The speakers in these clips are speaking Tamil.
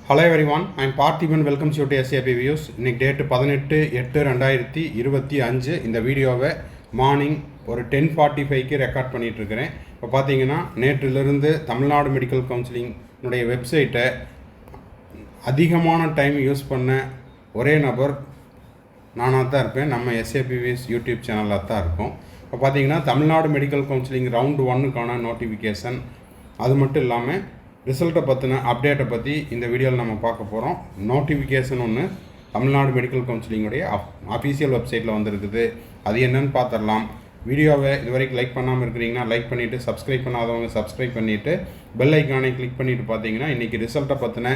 Hello everyone, I am Parthiban. Welcome to SAP Views. இன்னைக்கு டேட் 18/8/2025. இந்த வீடியோவை மார்னிங் ஒரு 10:45க்கு ரெக்கார்ட் பண்ணிட்டு இருக்கிறேன். இப்போ பார்த்தீங்கன்னா நேற்றிலிருந்து தமிழ்நாடு மெடிக்கல் கவுன்சிலிங்குடைய வெப்சைட்டை அதிகமான டைம் யூஸ் பண்ண ஒரே நபர் நானாக தான் இருப்பேன். நம்ம SAP Views யூடியூப் சேனலாக தான் இருக்கும். இப்போ பார்த்தீங்கன்னா தமிழ்நாடு மெடிக்கல் கவுன்சிலிங் ரவுண்டு 1க்கான நோட்டிஃபிகேஷன், அது மட்டும் இல்லாமல் ரிசல்ட்டை பற்றின அப்டேட்டை பற்றி இந்த வீடியோவில் நம்ம பார்க்க போகிறோம். நோட்டிஃபிகேஷன் ஒன்று தமிழ்நாடு மெடிக்கல் கவுன்சிலிங்குடைய அஃபீஷியல் வெப்சைட்டில் வந்துருக்குது. அது என்னன்னு பார்த்துடலாம். வீடியோவை இதுவரைக்கும் லைக் பண்ணாமல் இருக்கிறீங்கன்னா லைக் பண்ணிவிட்டு, சப்ஸ்கிரைப் பண்ணாதவங்க சப்ஸ்கிரைப் பண்ணிவிட்டு பெல் ஐக்கானை கிளிக் பண்ணிவிட்டு பார்த்தீங்கன்னா இன்றைக்கி ரிசல்ட்டை பற்றின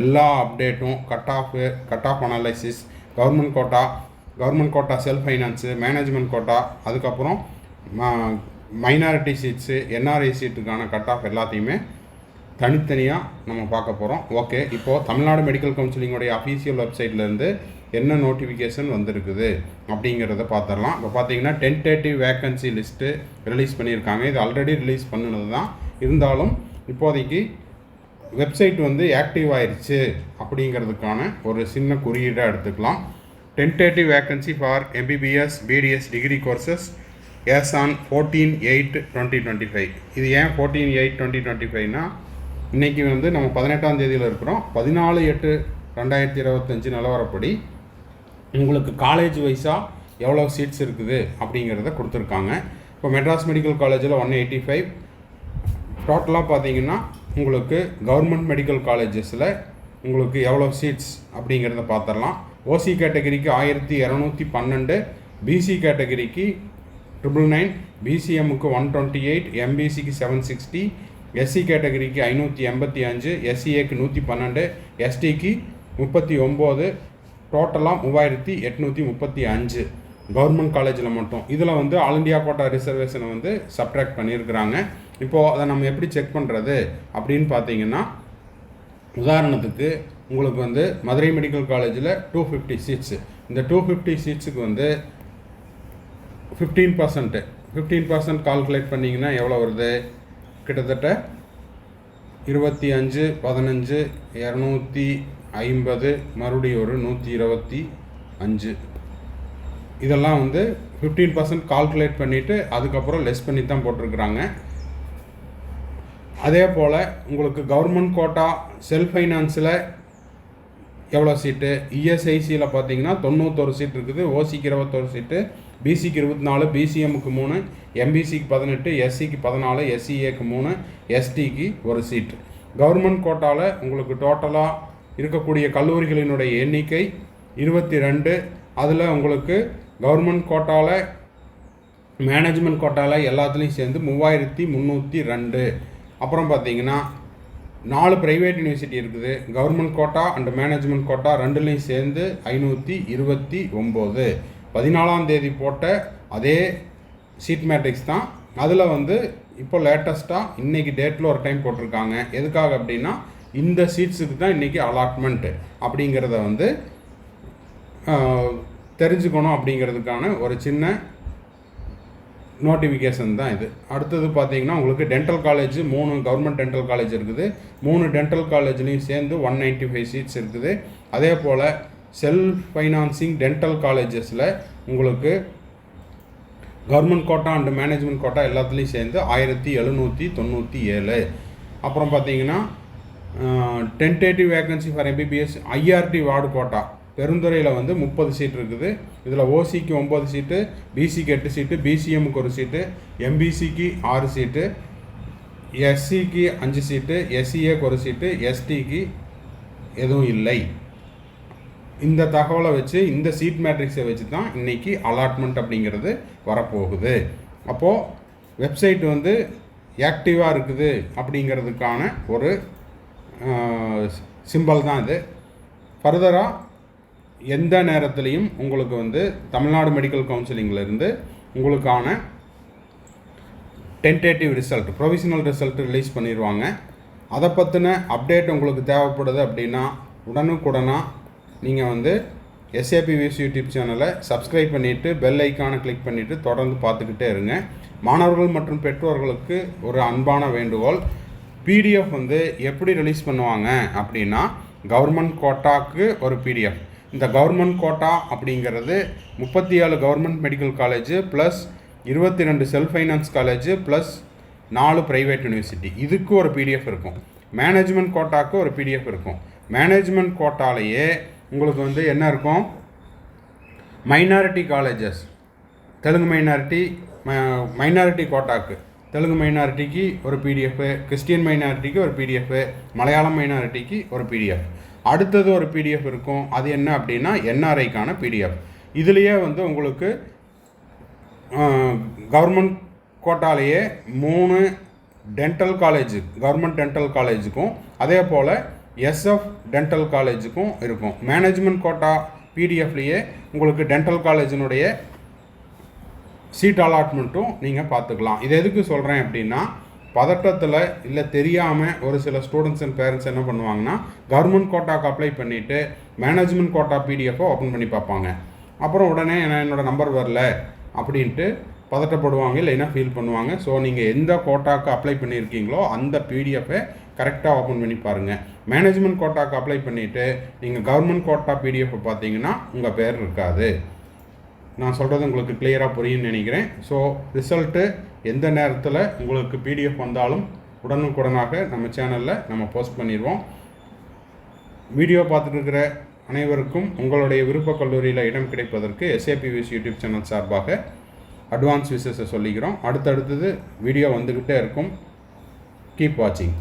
எல்லா அப்டேட்டும், cut off analysis, government quota self finance, management quota, அதுக்கப்புறம் மைனாரிட்டி சீட்ஸு, NRI சீட்டுக்கான கட் ஆஃப் எல்லாத்தையுமே தனித்தனியாக நம்ம பார்க்க போகிறோம். ஓகே, இப்போது தமிழ்நாடு மெடிக்கல் கவுன்சிலிங்குடைய அஃபீஷியல் வெப்சைட்லேருந்து என்ன நோட்டிஃபிகேஷன் வந்திருக்குது அப்படிங்கிறத பார்த்துடலாம். இப்போ பார்த்தீங்கன்னா டென்டேட்டிவ் வேக்கன்சி லிஸ்ட்டு ரிலீஸ் பண்ணியிருக்காங்க. இது ஆல்ரெடி ரிலீஸ் பண்ணினது தான், இருந்தாலும் இப்போதைக்கு வெப்சைட் வந்து ஆக்டிவ் ஆயிடுச்சு அப்படிங்கிறதுக்கான ஒரு சின்ன குறியீடாக எடுத்துக்கலாம். Tentative vacancy for MBBS BDS degree courses as on 14/8/2025. இது ஏன் 14/8/2025னா இன்றைக்கி வந்து நம்ம 18ஆம் தேதியில் இருக்கிறோம். 14/8/2025 நிலவரப்படி உங்களுக்கு காலேஜ் வைஸாக எவ்வளோ சீட்ஸ் இருக்குது அப்படிங்கிறத கொடுத்துருக்காங்க. இப்போ மெட்ராஸ் மெடிக்கல் காலேஜில் 185, டோட்டலாக பார்த்தீங்கன்னா உங்களுக்கு கவர்மெண்ட் மெடிக்கல் காலேஜஸில் உங்களுக்கு எவ்வளோ சீட்ஸ் அப்படிங்கிறத பார்த்துடலாம். OC கேட்டகரிக்கு 1212, BC கேட்டகரிக்கு 999, BCMக்கு 128, MBCக்கு 760, SC கேட்டகரிக்கு 585, SCAக்கு 112, STக்கு 39, டோட்டலாக 3835 கவர்மெண்ட் காலேஜில் மட்டும். இதில் வந்து ஆல் இண்டியா கோட்டா ரிசர்வேஷனை வந்து சப்ட்ராக்ட் பண்ணியிருக்கிறாங்க. இப்போது அதை நம்ம எப்படி செக் பண்ணுறது அப்படின்னு பார்த்தீங்கன்னா, உதாரணத்துக்கு உங்களுக்கு வந்து மதுரை மெடிக்கல் காலேஜில் 250 சீட்ஸு. இந்த 250 சீட்ஸுக்கு வந்து 15% கால்குலேட் பண்ணிங்கன்னா எவ்வளோ வருது? கிட்டத்தட்ட 25, 15, 250, மறுபடியும் ஒரு 125. இதெல்லாம் வந்து 15% கால்குலேட் பண்ணிவிட்டு அதுக்கப்புறம் லெஸ் பண்ணி தான் போட்டிருக்கிறாங்க. அதே போல் உங்களுக்கு கவர்மெண்ட் கோட்டா செல்ஃப் ஃபைனான்ஸில் எவ்வளோ சீட்டு? ESICயில் பார்த்தீங்கன்னா 91 சீட் இருக்குது. OCக்கு 21 சீட்டு, BCக்கு 24, BCMக்கு 3, MBCக்கு 18, SCக்கு 14, SCAக்கு 3, STக்கு 1 சீட்டு. கவர்மெண்ட் கோட்டாவில் உங்களுக்கு டோட்டலாக இருக்கக்கூடிய கல்லூரிகளினுடைய எண்ணிக்கை 22. அதில் உங்களுக்கு கவர்மெண்ட் கோட்டாவில், மேனேஜ்மெண்ட் கோட்டாவில் எல்லாத்துலேயும் சேர்ந்து 3302. அப்புறம் பார்த்தீங்கன்னா 4 ப்ரைவேட் யூனிவர்சிட்டி இருக்குது. Government quota and management quota ரெண்டுலேயும் சேர்ந்து 529. 14ஆம் தேதி போட்ட அதே சீட் மேட்ரிக்ஸ் தான். அதில் வந்து இப்போ லேட்டஸ்ட்டாக இன்றைக்கி டேட்டில் ஒரு டைம் போட்டிருக்காங்க. எதுக்காக அப்படின்னா இந்த சீட்ஸுக்கு தான் இன்றைக்கி அலாட்மெண்ட்டு அப்படிங்கிறத வந்து தெரிஞ்சுக்கணும் அப்படிங்கிறதுக்கான ஒரு சின்ன நோட்டிஃபிகேஷன் தான் இது. அடுத்தது பார்த்தீங்கன்னா உங்களுக்கு dental college 3 government dental college இருக்குது. 3 டென்டல் காலேஜ்லேயும் சேர்ந்து 195 சீட்ஸ் இருக்குது. அதே போல் செல்ஃப் ஃபைனான்சிங் டென்டல் காலேஜஸில் உங்களுக்கு government quota and management quota எல்லாத்துலேயும் சேர்ந்து 1797. அப்புறம் பார்த்தீங்கன்னா tentative vacancy for MBBS IRT ward quota பெருந்துறையில் வந்து 30 சீட் இருக்குது. இதில் OCக்கு 9 சீட்டு, BCக்கு 8 சீட்டு, BCMக்கு 1 சீட்டு, MBCக்கு 6 சீட்டு, SCக்கு 5 சீட்டு, SCAக்கு 1 சீட்டு, STக்கு எதுவும் இல்லை. இந்த தகவலை வச்சு, இந்த சீட் மேட்ரிக்ஸை வச்சு தான் இன்றைக்கி அலாட்மெண்ட் அப்படிங்கிறது வரப்போகுது. அப்போது வெப்சைட் வந்து ஆக்டிவாக இருக்குது அப்படிங்கிறதுக்கான ஒரு சிம்பல் தான் இது. ஃபர்தராக எந்த நேரத்துலையும் உங்களுக்கு வந்து தமிழ்நாடு மெடிக்கல் கவுன்சிலிங்கிலேருந்து உங்களுக்கான tentative result, provisional result release பண்ணிடுவாங்க. அதை பற்றின அப்டேட் உங்களுக்கு தேவைப்படுது அப்படின்னா உடனுக்குடனாக நீங்கள் வந்து SAP Views யூடியூப் சேனலை சப்ஸ்கிரைப் பண்ணிவிட்டு பெல் ஐக்கானை கிளிக் பண்ணிவிட்டு தொடர்ந்து பார்த்துக்கிட்டே இருங்க. மாணவர்கள் மற்றும் பெற்றோர்களுக்கு ஒரு அன்பான வேண்டுகோள், PDF வந்து எப்படி ரிலீஸ் பண்ணுவாங்க அப்படின்னா கவர்மெண்ட் கோட்டாக்கு ஒரு பிடிஎஃப். இந்த கவர்மெண்ட் கோட்டா அப்படிங்கிறது 37 government medical college plus 22 self finance college plus 4 private university, இதுக்கு ஒரு பிடிஎஃப் இருக்கும். மேனேஜ்மெண்ட் கோட்டாக்கு ஒரு பிடிஎஃப் இருக்கும். மேனேஜ்மெண்ட் கோட்டாலேயே உங்களுக்கு வந்து என்ன இருக்கும், மைனாரிட்டி காலேஜஸ், தெலுங்கு மைனாரிட்டி கோட்டாக்கு தெலுங்கு மைனாரிட்டிக்கு ஒரு பிடிஎஃப், கிறிஸ்டியன் மைனாரிட்டிக்கு ஒரு பிடிஎஃப், மலையாளம் மைனாரிட்டிக்கு ஒரு பிடிஎஃப். அடுத்தது ஒரு பிடிஎஃப் இருக்கும். அது என்ன அப்படின்னா என்ஆர்ஐக்கான பிடிஎஃப். இதுலேயே வந்து உங்களுக்கு கவர்மெண்ட் கோட்டாலேயே 3 டென்டல் காலேஜ், கவர்மெண்ட் டென்டல் காலேஜுக்கும் அதே போல் எஸ்எஃப் டென்டல் காலேஜுக்கும் இருக்கும். மேனேஜ்மெண்ட் கோட்டா பிடிஎஃப்லேயே உங்களுக்கு டென்டல் காலேஜினுடைய சீட் அலாட்மெண்ட்டும் நீங்கள் பார்த்துக்கலாம். இது எதுக்கு சொல்கிறேன் அப்படின்னா, பதட்டத்தில் இல்லை தெரியாமல் ஒரு சில ஸ்டூடெண்ட்ஸ் அண்ட் பேரண்ட்ஸ் என்ன பண்ணுவாங்கன்னா, கவர்மெண்ட் கோட்டாக்கு அப்ளை பண்ணிவிட்டு மேனேஜ்மெண்ட் கோட்டா பிடிஎஃபை ஓப்பன் பண்ணி பார்ப்பாங்க. அப்புறம் உடனே என்னோடய நம்பர் வரல அப்படின்ட்டு பதட்டப்படுவாங்க, இல்லைன்னா ஃபீல் பண்ணுவாங்க. ஸோ நீங்கள் எந்த கோட்டாக்கு அப்ளை பண்ணியிருக்கீங்களோ அந்த பிடிஎஃபை கரெக்டாக ஓப்பன் பண்ணி பாருங்கள். மேனேஜ்மெண்ட் கோட்டாக்கு அப்ளை பண்ணிவிட்டு நீங்கள் கவர்மெண்ட் கோட்டா பிடிஎஃப்பை பார்த்தீங்கன்னா உங்கள் பேர் இருக்காது. நான் சொல்கிறது உங்களுக்கு கிளியராக புரியும்னு நினைக்கிறேன். ஸோ ரிசல்ட்டு எந்த நேரத்தில் உங்களுக்கு பிடிஎஃப் வந்தாலும் உடனுக்குடனாக நம்ம சேனலில் நம்ம போஸ்ட் பண்ணிடுவோம். வீடியோ பார்த்துட்டு இருக்கிற அனைவருக்கும் உங்களுடைய விருப்ப கல்லூரியில் இடம் கிடைப்பதற்கு SAPVS யூடியூப் சேனல் சார்பாக அட்வான்ஸ் விஷஸை சொல்லிக்கிறோம். அடுத்தடுத்தது வீடியோ வந்துக்கிட்டே இருக்கும். கீப் வாட்சிங்.